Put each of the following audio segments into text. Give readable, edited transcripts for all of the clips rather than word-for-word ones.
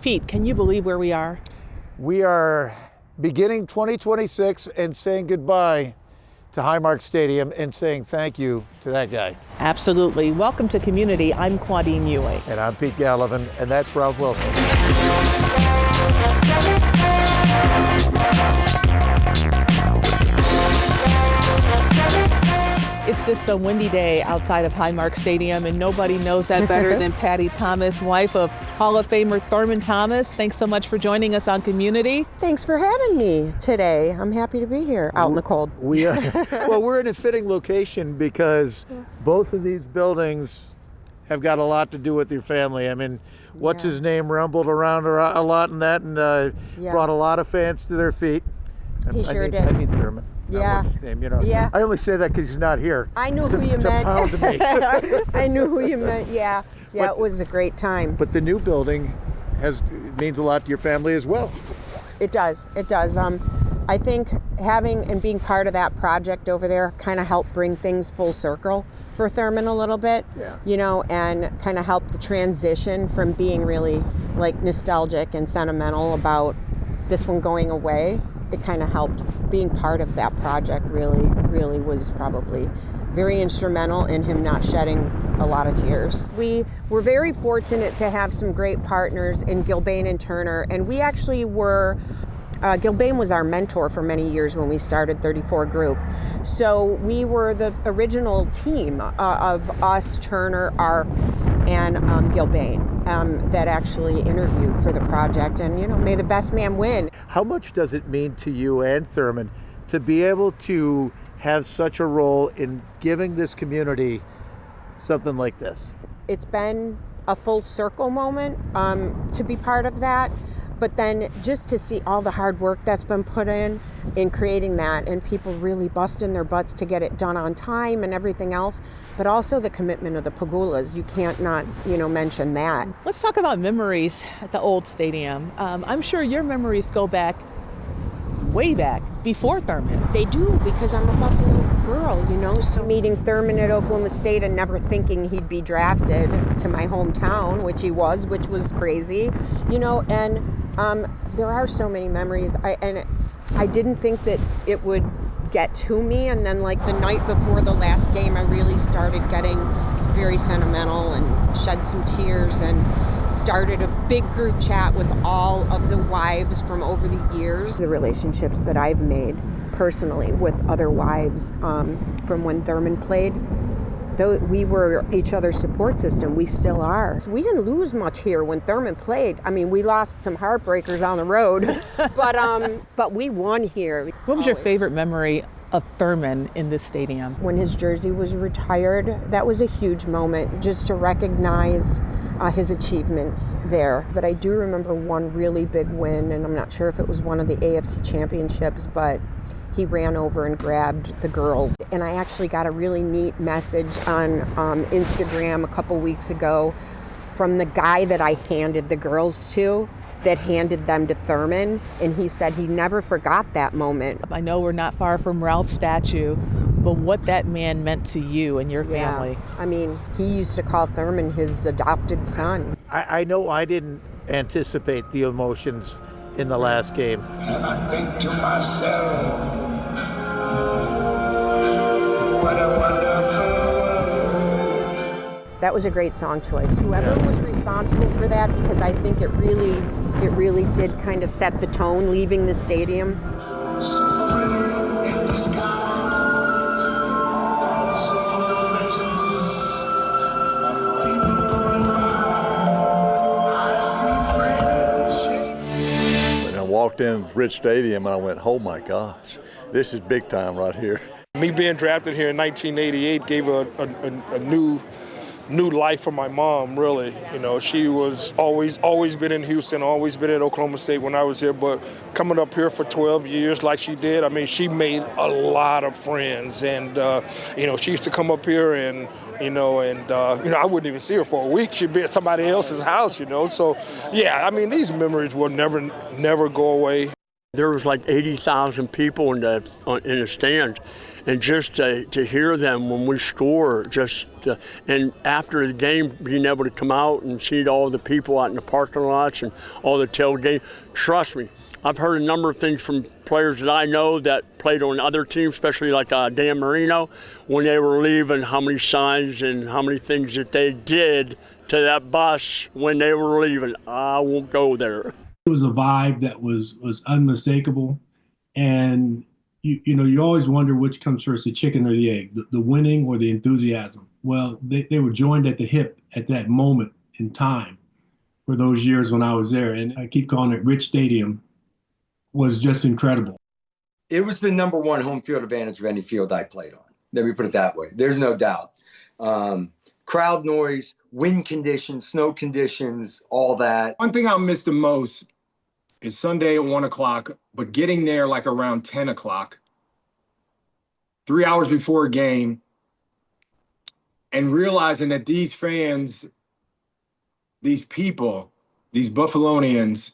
Pete, can you believe where we are? We are beginning 2026 and saying goodbye to Highmark Stadium and saying thank you to that guy. Absolutely. Welcome to commUNITY. I'm Claudine Ewing. And I'm Pete Gallivan, and that's Ralph Wilson. It's just a windy day outside of Highmark Stadium, and nobody knows that better than Patty Thomas, wife of Hall of Famer Thurman Thomas. Thanks so much for joining us on commUNITY. Thanks for having me today. I'm happy to be here out in the cold. We are, well, we're in a fitting location because both of these buildings have got a lot to do with your family. I mean, what's his name rumbled around a lot in that and brought a lot of fans to their feet. He sure did. I mean Thurman. Yeah. What's his name, you know? Yeah. I only say that because he's not here. I knew who you meant. Pound me. I knew who you meant. Yeah. Yeah, it was a great time. But the new building means a lot to your family as well. It does. It does. I think having and being part of that project over there kind of helped bring things full circle for Thurman a little bit. Yeah. You know, and kind of helped the transition from being really like nostalgic and sentimental about this one going away. It kind of helped. Being part of that project really was probably very instrumental in him not shedding a lot of tears. We were very fortunate to have some great partners in Gallivan and Turner, and we actually were, Gallivan was our mentor for many years when we started 34 Group. So we were the original team of us, Turner, Arc, and Gallivan that actually interviewed for the project, and you know, may the best man win. How much does it mean to you and Thurman to be able to have such a role in giving this community something like this? It's been a full circle moment to be part of that, but then just to see all the hard work that's been put in creating that, and people really busting their butts to get it done on time and everything else, but also the commitment of the Pagulas. You can't not, mention that. Let's talk about memories at the old stadium. I'm sure your memories go back, way back, before Thurman. They do, because I'm a Buffalo girl, so meeting Thurman at Oklahoma State and never thinking he'd be drafted to my hometown, which he was, which was crazy, and there are so many memories. I didn't think that it would get to me, and then like the night before the last game, I really started getting very sentimental and shed some tears and started a big group chat with all of the wives from over the years. The relationships that I've made personally with other wives from when Thurman played, though we were each other's support system, we still are. We didn't lose much here when Thurman played. I mean, we lost some heartbreakers on the road, but we won here. What was your favorite memory of Thurman in this stadium? When his jersey was retired, that was a huge moment, just to recognize his achievements there. But I do remember one really big win, and I'm not sure if it was one of the AFC championships, but he ran over and grabbed the girls. And I actually got a really neat message on Instagram a couple weeks ago from the guy that I handed the girls to, that handed them to Thurman, and he said he never forgot that moment. I know we're not far from Ralph's statue, but what that man meant to you and your family. I mean, he used to call Thurman his adopted son. I know I didn't anticipate the emotions in the last game. And I think to myself, what a wonderful world. That was a great song choice. Whoever was responsible for that, because I think it really did kind of set the tone leaving the stadium. So pretty in the sky, so full of faces, people going by, I see friends. When I walked in Rich Stadium, and I went, oh my gosh, this is big time right here. Me being drafted here in 1988 gave a new life for my mom, really. She was always been in Houston, always been at Oklahoma State when I was here, but coming up here for 12 years like she did, I mean, she made a lot of friends, and she used to come up here and I wouldn't even see her for a week. She'd be at somebody else's house, so yeah, I mean, these memories will never go away. There was like 80,000 people in the stands, And just to hear them when we score, and after the game, being able to come out and see all the people out in the parking lots and all the tailgate, trust me, I've heard a number of things from players that I know that played on other teams, especially like Dan Marino, when they were leaving, how many signs and how many things that they did to that bus when they were leaving. I won't go there. It was a vibe that was unmistakable. And, you always wonder which comes first, the chicken or the egg, the winning or the enthusiasm. Well, they were joined at the hip at that moment in time for those years when I was there. And I keep calling it Rich Stadium. Was just incredible. It was the #1 home field advantage of any field I played on. Let me put it that way. There's no doubt. Crowd noise, wind conditions, snow conditions, all that. One thing I'll miss the most is Sunday at 1 o'clock, but getting there like around 10 o'clock, 3 hours before a game, and realizing that these fans, these people, these Buffalonians,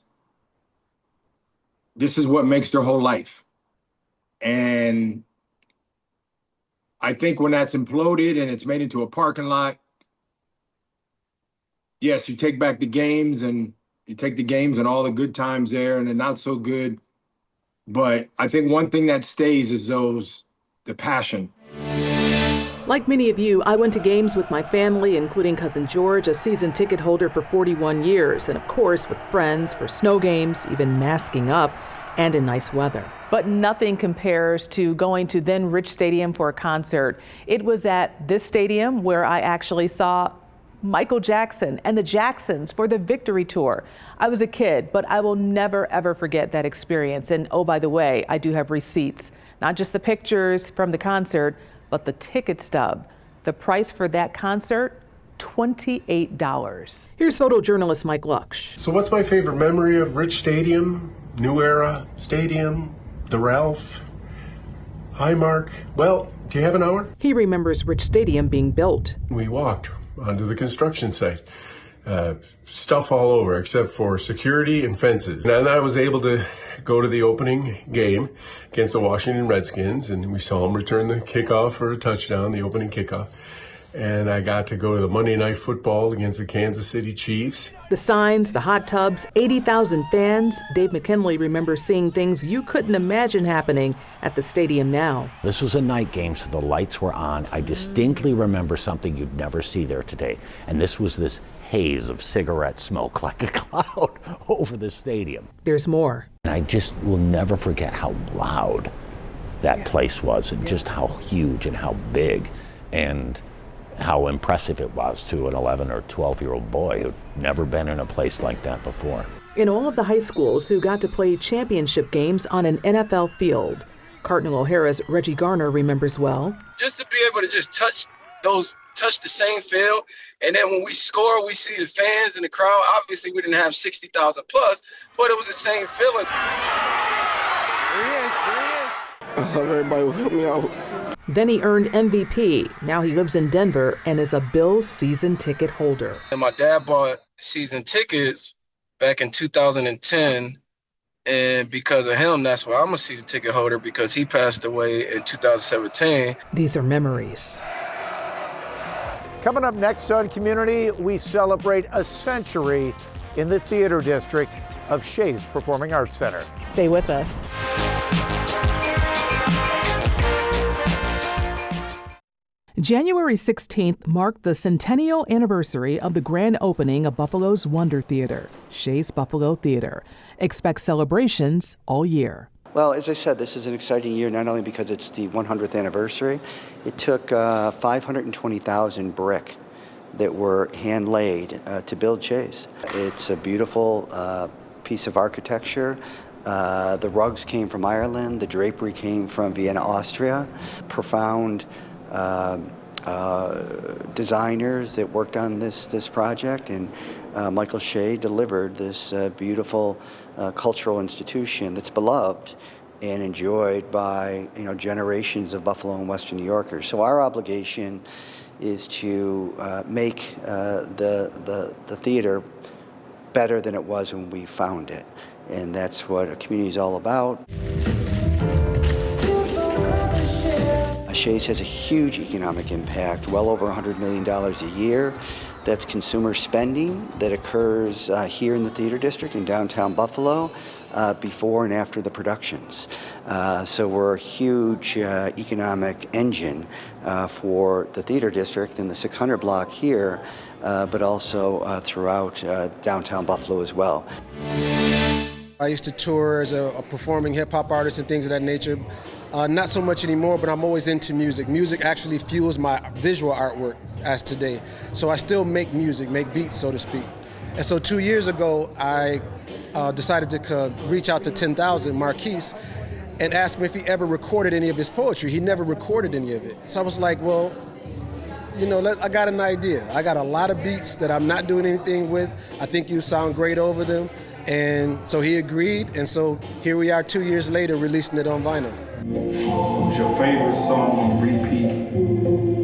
this is what makes their whole life. And I think when that's imploded and it's made into a parking lot, yes, you take back the games and all the good times there and the not so good. But I think one thing that stays is the passion. Like many of you, I went to games with my family, including Cousin George, a season ticket holder for 41 years, and of course with friends for snow games, even masking up, and in nice weather. But nothing compares to going to then Rich Stadium for a concert. It was at this stadium where I actually saw Michael Jackson and the Jacksons for the Victory Tour. I was a kid, but I will never, ever forget that experience. And oh, by the way, I do have receipts, not just the pictures from the concert, but the ticket stub. The price for that concert, $28. Here's photojournalist Mike Luksh. So what's my favorite memory of Rich Stadium, New Era Stadium, the Ralph, Highmark? Well, do you have an hour? He remembers Rich Stadium being built. We walked onto the construction site. Stuff all over except for security and fences. And I was able to go to the opening game against the Washington Redskins, and we saw them return the kickoff for a touchdown, the opening kickoff. And I got to go to the Monday Night Football against the Kansas City Chiefs. The signs, the hot tubs, 80,000 fans. Dave McKinley remembers seeing things you couldn't imagine happening at the stadium now. This was a night game, so the lights were on. I distinctly remember something you'd never see there today. And this was this haze of cigarette smoke like a cloud over the stadium. There's more. And I just will never forget how loud that place was, and just how huge and how big and how impressive it was to an 11 or 12-year-old boy who'd never been in a place like that before. In all of the high schools who got to play championship games on an NFL field, Cardinal O'Hara's Reggie Garner remembers well. Just to be able to just touch the same field, and then when we score, we see the fans in the crowd. Obviously, we didn't have 60,000 plus, but it was the same feeling. I thought everybody would help me out. Then he earned MVP. Now he lives in Denver and is a Bills season ticket holder. And my dad bought season tickets back in 2010. And because of him, that's why I'm a season ticket holder, because he passed away in 2017. These are memories. Coming up next on Community, we celebrate a century in the theater district of Shays Performing Arts Center. Stay with us. January 16th marked the centennial anniversary of the grand opening of Buffalo's Wonder Theater, Shays Buffalo Theater. Expect celebrations all year. Well, as I said, this is an exciting year, not only because it's the 100th anniversary. It took 520,000 brick that were hand-laid to build Shays. It's a beautiful piece of architecture. The rugs came from Ireland. The drapery came from Vienna, Austria. Profound designers that worked on this project, and Michael Shay delivered this beautiful cultural institution that's beloved and enjoyed by generations of Buffalo and Western New Yorkers. So our obligation is to make the theater better than it was when we found it, and that's what a community is all about. Shea's has a huge economic impact, well over $100 million a year. That's consumer spending that occurs here in the theater district in downtown Buffalo before and after the productions. So we're a huge economic engine for the theater district and the 600 block here, but also throughout downtown Buffalo as well. I used to tour as a performing hip-hop artist and things of that nature. Not so much anymore, but I'm always into music. Music actually fuels my visual artwork as today. So I still make music, make beats, so to speak. And so 2 years ago, I decided to reach out to 10,000, Marquise, and ask him if he ever recorded any of his poetry. He never recorded any of it. So I was like, well, you know, I got an idea. I got a lot of beats that I'm not doing anything with. I think you sound great over them. And so he agreed, and so here we are 2 years later releasing it on vinyl. What's your favorite song on repeat?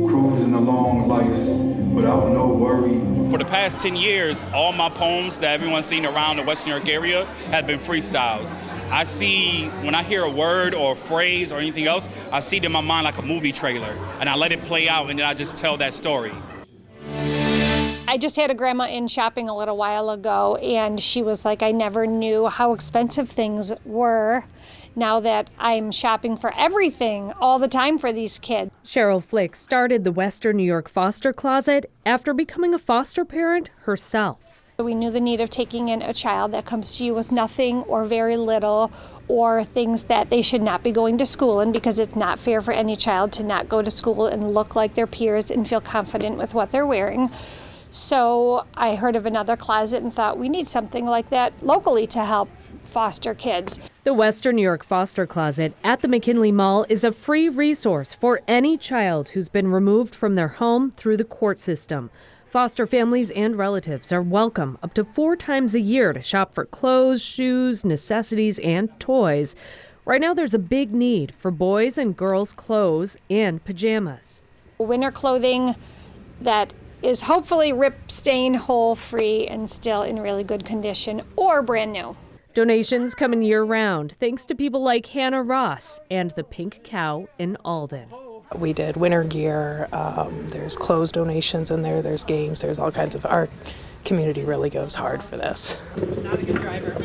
Cruising along life's without no worry. For the past 10 years, all my poems that everyone's seen around the Western New York area have been freestyles. I see, when I hear a word or a phrase or anything else, I see it in my mind like a movie trailer, and I let it play out, and then I just tell that story. I just had a grandma in shopping a little while ago, and she was like, I never knew how expensive things were now that I'm shopping for everything all the time for these kids. Cheryl Flick started the Western New York Foster Closet after becoming a foster parent herself. We knew the need of taking in a child that comes to you with nothing or very little, or things that they should not be going to school in, because it's not fair for any child to not go to school and look like their peers and feel confident with what they're wearing. So I heard of another closet and thought we need something like that locally to help foster kids. The Western New York Foster Closet at the McKinley Mall is a free resource for any child who's been removed from their home through the court system. Foster families and relatives are welcome up to 4 times a year to shop for clothes, shoes, necessities, and toys. Right now there's a big need for boys and girls' clothes and pajamas. Winter clothing that is hopefully rip, stain, hole free and still in really good condition or brand new. Donations come in year-round, thanks to people like Hannah Ross and the Pink Cow in Alden. We did winter gear, there's clothes donations in there, there's games, there's all kinds of, our community really goes hard for this. Not a good driver.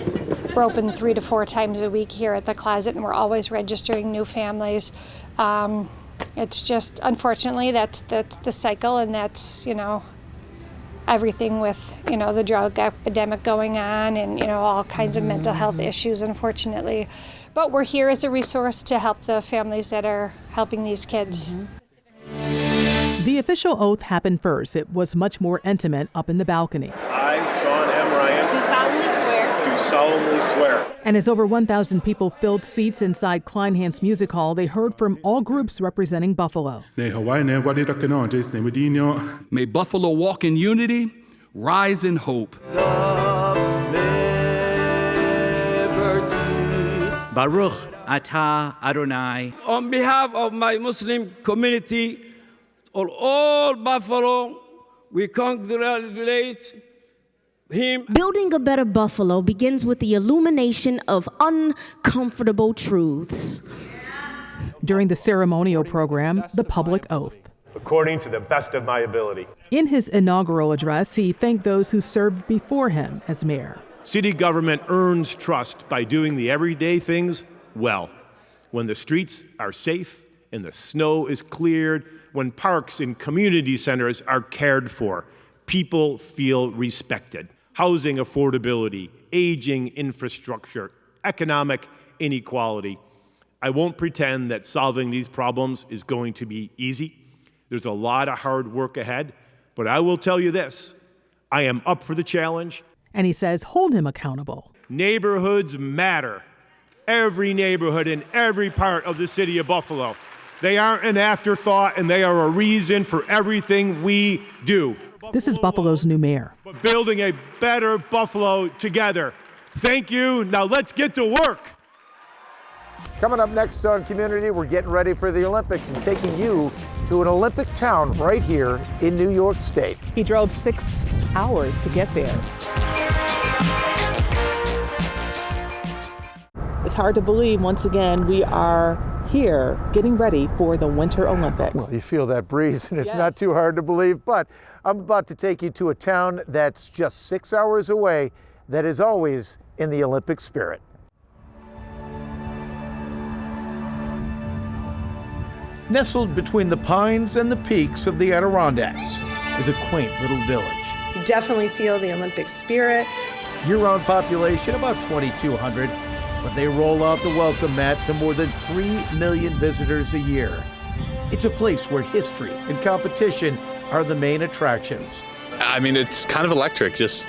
We're open 3 to 4 times a week here at the closet, and we're always registering new families. It's just, unfortunately, that's the cycle, and that's, you know, everything with, you know, the drug epidemic going on and, you know, all kinds of mental health issues, unfortunately. But we're here as a resource to help the families that are helping these kids. The official oath happened first. It was much more intimate up in the balcony. I, Sean M. Ryan, do solemnly swear. Do solemnly swear. And as over 1,000 people filled seats inside Kleinhans Music Hall, they heard from all groups representing Buffalo. May Buffalo walk in unity, rise in hope. Baruch Atah Adonai. On behalf of my Muslim community, or all Buffalo, we congratulate him. Building a better Buffalo begins with the illumination of uncomfortable truths. During the ceremonial program, the public oath. According to the best of my ability. In his inaugural address, he thanked those who served before him as mayor. City government earns trust by doing the everyday things well. When the streets are safe and the snow is cleared, when parks and community centers are cared for, people feel respected. Housing affordability, aging infrastructure, economic inequality. I won't pretend that solving these problems is going to be easy. There's a lot of hard work ahead, but I will tell you this, I am up for the challenge. And he says, hold him accountable. Neighborhoods matter. Every neighborhood in every part of the city of Buffalo. They aren't an afterthought, and they are a reason for everything we do. This is Buffalo's new mayor. But building a better Buffalo together. Thank you. Now let's get to work. Coming up next on Community, we're getting ready for the Olympics and taking you to an Olympic town right here in New York State. He drove 6 hours to get there. It's hard to believe, once again, we are here getting ready for the Winter Olympics. Well, you feel that breeze, and it's not too hard to believe, but I'm about to take you to a town that's just 6 hours away that is always in the Olympic spirit. Nestled between the pines and the peaks of the Adirondacks is a quaint little village. You definitely feel the Olympic spirit. Year-round population about 2,200, but they roll out the welcome mat to more than 3 million visitors a year. It's a place where history and competition are the main attractions. I mean, it's kind of electric, just,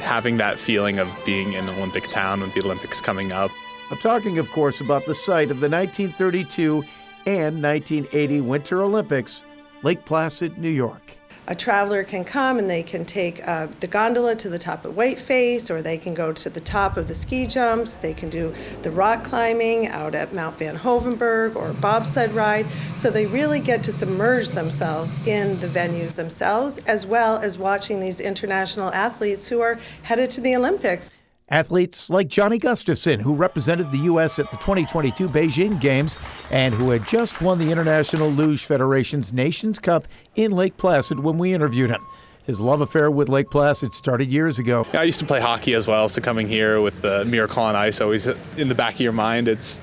having that feeling of being in an Olympic town with the Olympics coming up. I'm talking, of course, about the site of the 1932 and 1980 Winter Olympics, Lake Placid, New York. A traveler can come and they can take the gondola to the top of Whiteface, or they can go to the top of the ski jumps. They can do the rock climbing out at Mount Van Hovenberg or bobsled ride. So they really get to submerge themselves in the venues themselves, as well as watching these international athletes who are headed to the Olympics. Athletes like Johnny Gustafson, who represented the U.S. at the 2022 Beijing Games and who had just won the International Luge Federation's Nations Cup in Lake Placid when we interviewed him. His love affair with Lake Placid started years ago. I used to play hockey as well, so coming here with the Miracle on Ice always in the back of your mind, it's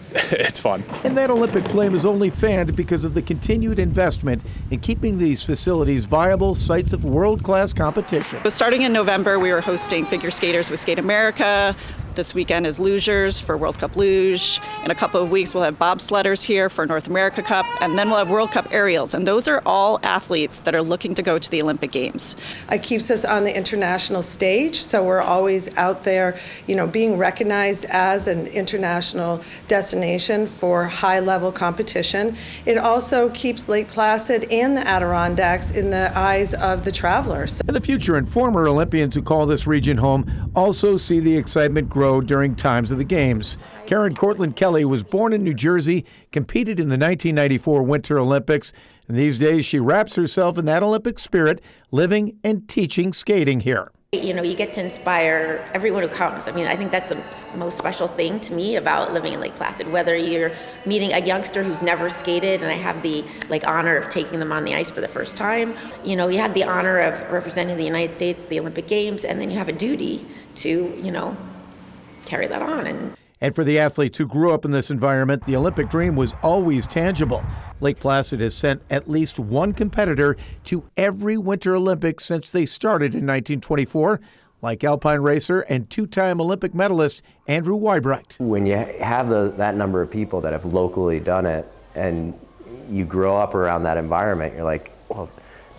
fun. And that Olympic flame is only fanned because of the continued investment in keeping these facilities viable sites of world-class competition. So starting in November, we were hosting figure skaters with Skate America. This weekend is lugers for World Cup Luge. In a couple of weeks, we'll have bobsledders here for North America Cup, and then we'll have World Cup aerials. And those are all athletes that are looking to go to the Olympic Games. It keeps us on the international stage, so we're always out there, being recognized as an international destination for high-level competition. It also keeps Lake Placid and the Adirondacks in the eyes of the travelers. And the future and former Olympians who call this region home also see the excitement grow during times of the Games. Karen Cortland Kelly was born in New Jersey, competed in the 1994 Winter Olympics, and these days she wraps herself in that Olympic spirit, living and teaching skating here. You get to inspire everyone who comes. I mean, I think that's the most special thing to me about living in Lake Placid, whether you're meeting a youngster who's never skated, and I have the honor of taking them on the ice for the first time. You had the honor of representing the United States at the Olympic Games, and then you have a duty to, carry that on. And for the athletes who grew up in this environment, the Olympic dream was always tangible. Lake Placid has sent at least one competitor to every Winter Olympics since they started in 1924, like alpine racer and two-time Olympic medalist Andrew Weybright. When you have that number of people that have locally done it and you grow up around that environment, you're like, well,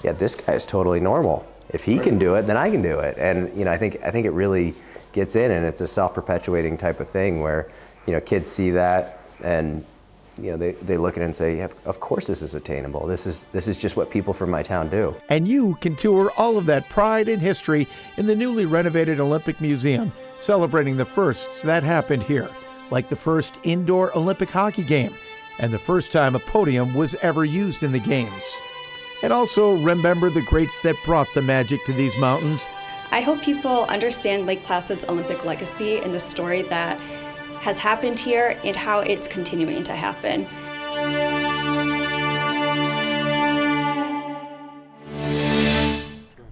yeah, this guy is totally normal. If he can do it, then I can do it. And I think it really gets in, and it's a self-perpetuating type of thing where kids see that and they look at it and say, yeah, of course this is attainable. This is just what people from my town do. And you can tour all of that pride and history in the newly renovated Olympic Museum, celebrating the firsts that happened here, like the first indoor Olympic hockey game and the first time a podium was ever used in the Games. And also remember the greats that brought the magic to these mountains. I hope people understand Lake Placid's Olympic legacy and the story that has happened here and how it's continuing to happen.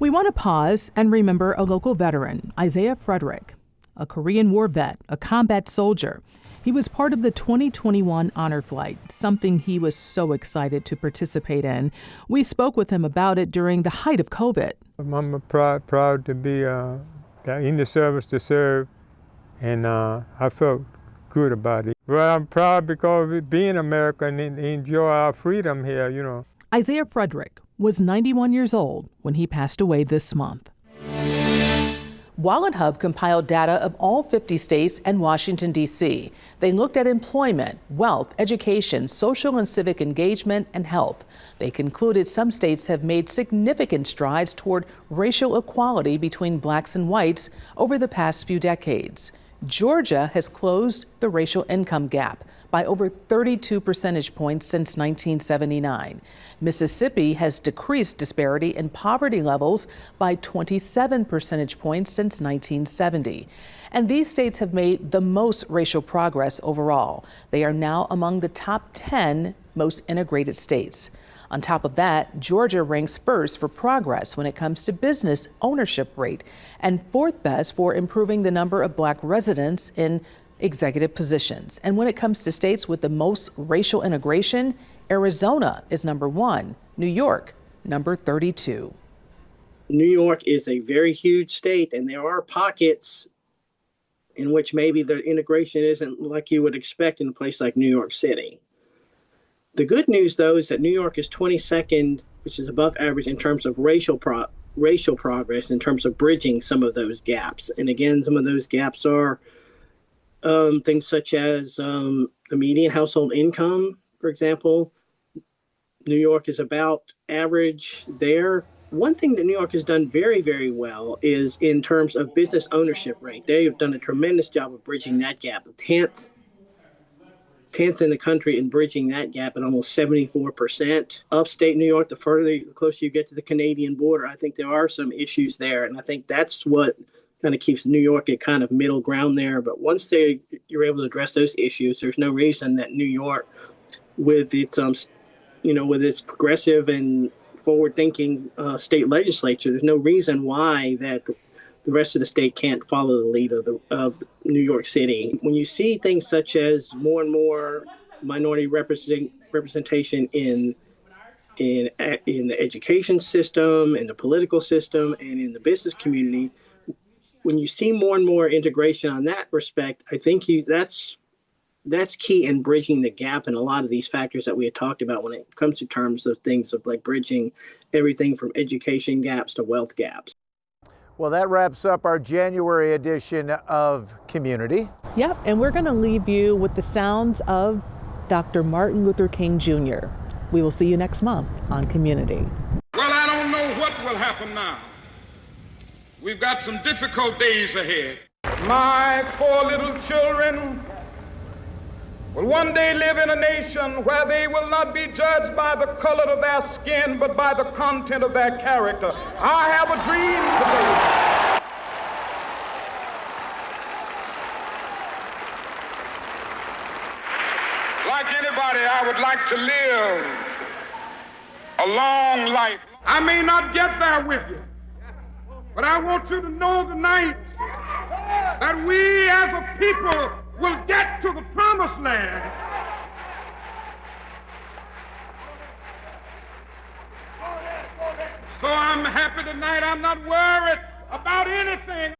We want to pause and remember a local veteran, Isaiah Frederick, a Korean War vet, a combat soldier. He was part of the 2021 honor flight, something he was so excited to participate in. We spoke with him about it during the height of COVID. I'm proud to be in the service to serve, and I felt good about it. Well, I'm proud because being American and enjoy our freedom here, Isaiah Frederick was 91 years old when he passed away this month. Wallet Hub compiled data of all 50 states and Washington, D.C. They looked at employment, wealth, education, social and civic engagement, and health. They concluded some states have made significant strides toward racial equality between blacks and whites over the past few decades. Georgia has closed the racial income gap by over 32 percentage points since 1979. Mississippi has decreased disparity in poverty levels by 27 percentage points since 1970. And these states have made the most racial progress overall. They are now among the top 10 most integrated states. On top of that, Georgia ranks first for progress when it comes to business ownership rate and fourth best for improving the number of Black residents in executive positions. And when it comes to states with the most racial integration, Arizona is number 1, New York number 32. New York is a very huge state, and there are pockets in which maybe the integration isn't like you would expect in a place like New York City. The good news, though, is that New York is 22nd, which is above average in terms of racial progress, in terms of bridging some of those gaps. And again, some of those gaps are things such as the median household income, for example. New York is about average there. One thing that New York has done very, very well is in terms of business ownership rate. They have done a tremendous job of bridging that gap. The 10th in the country in bridging that gap at almost 74%. Upstate New York, the closer you get to the Canadian border, I think there are some issues there. And I think that's what kind of keeps New York at kind of middle ground there. But once you're able to address those issues, there's no reason that New York, with its with its progressive and forward-thinking state legislature, there's no reason why that the rest of the state can't follow the lead of New York City. When you see things such as more and more minority representation in the education system, in the political system, and in the business community, when you see more and more integration on that respect, I think that's key in bridging the gap in a lot of these factors that we had talked about when it comes to terms of things of like bridging everything from education gaps to wealth gaps. Well, that wraps up our January edition of commUNITY. Yep, and we're going to leave you with the sounds of Dr. Martin Luther King Jr. We will see you next month on commUNITY. Well, I don't know what will happen now. We've got some difficult days ahead. My poor little children will one day live in a nation where they will not be judged by the color of their skin, but by the content of their character. I have a dream today. Like anybody, I would like to live a long life. I may not get there with you, but I want you to know tonight that we as a people will get to the promised land. So I'm happy tonight. I'm not worried about anything.